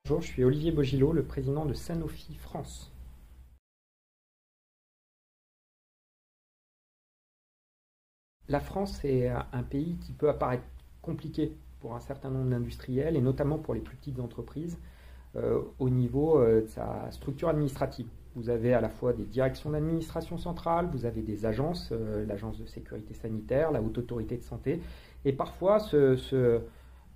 Bonjour, je suis Olivier Bogilot, le président de Sanofi France. La France est un pays qui peut apparaître compliqué pour un certain nombre d'industriels et notamment pour les plus petites entreprises au niveau de sa structure administrative. Vous avez à la fois des directions d'administration centrale, vous avez des agences, l'agence de sécurité sanitaire, la haute autorité de santé, et parfois se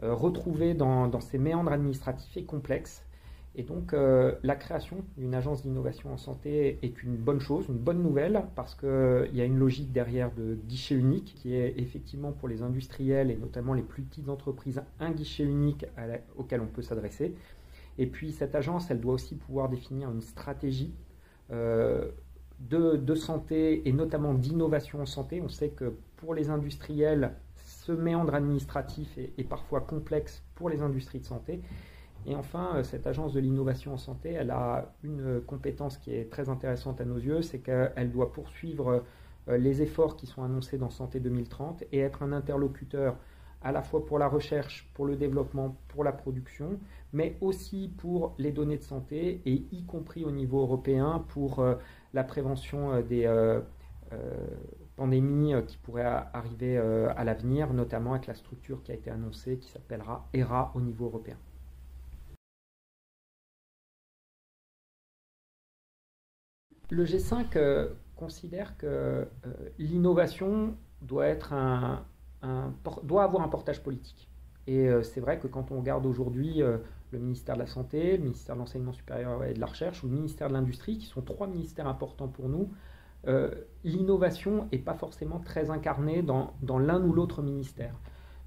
retrouver dans ces méandres administratifs est complexe. Et donc la création d'une agence d'innovation en santé est une bonne chose, une bonne nouvelle, parce qu'il y a une logique derrière de guichet unique, qui est effectivement pour les industriels et notamment les plus petites entreprises, un guichet unique auquel on peut s'adresser. Et puis cette agence, elle doit aussi pouvoir définir une stratégie de santé et notamment d'innovation en santé. On sait que pour les industriels, ce méandre administratif est parfois complexe pour les industries de santé. Et enfin, cette agence de l'innovation en santé, elle a une compétence qui est très intéressante à nos yeux, c'est qu'elle doit poursuivre les efforts qui sont annoncés dans Santé 2030 et être un interlocuteur à la fois pour la recherche, pour le développement, pour la production, mais aussi pour les données de santé et y compris au niveau européen pour la prévention des pandémies qui pourraient arriver à l'avenir, notamment avec la structure qui a été annoncée qui s'appellera HERA au niveau européen. Le G5 considère que l'innovation doit avoir un portage politique. Et c'est vrai que quand on regarde aujourd'hui le ministère de la Santé, le ministère de l'Enseignement supérieur et de la Recherche ou le ministère de l'Industrie, qui sont trois ministères importants pour nous, l'innovation n'est pas forcément très incarnée dans l'un ou l'autre ministère.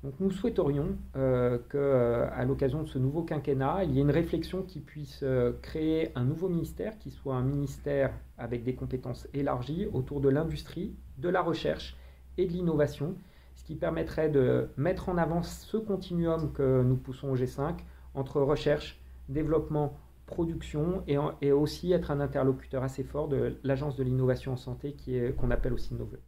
Donc nous souhaiterions qu'à l'occasion de ce nouveau quinquennat, il y ait une réflexion qui puisse créer un nouveau ministère, qui soit un ministère avec des compétences élargies autour de l'industrie, de la recherche et de l'innovation, ce qui permettrait de mettre en avant ce continuum que nous poussons au G5 entre recherche, développement, production et aussi être un interlocuteur assez fort de l'Agence de l'innovation en santé qu'on appelle aussi de nos voeux.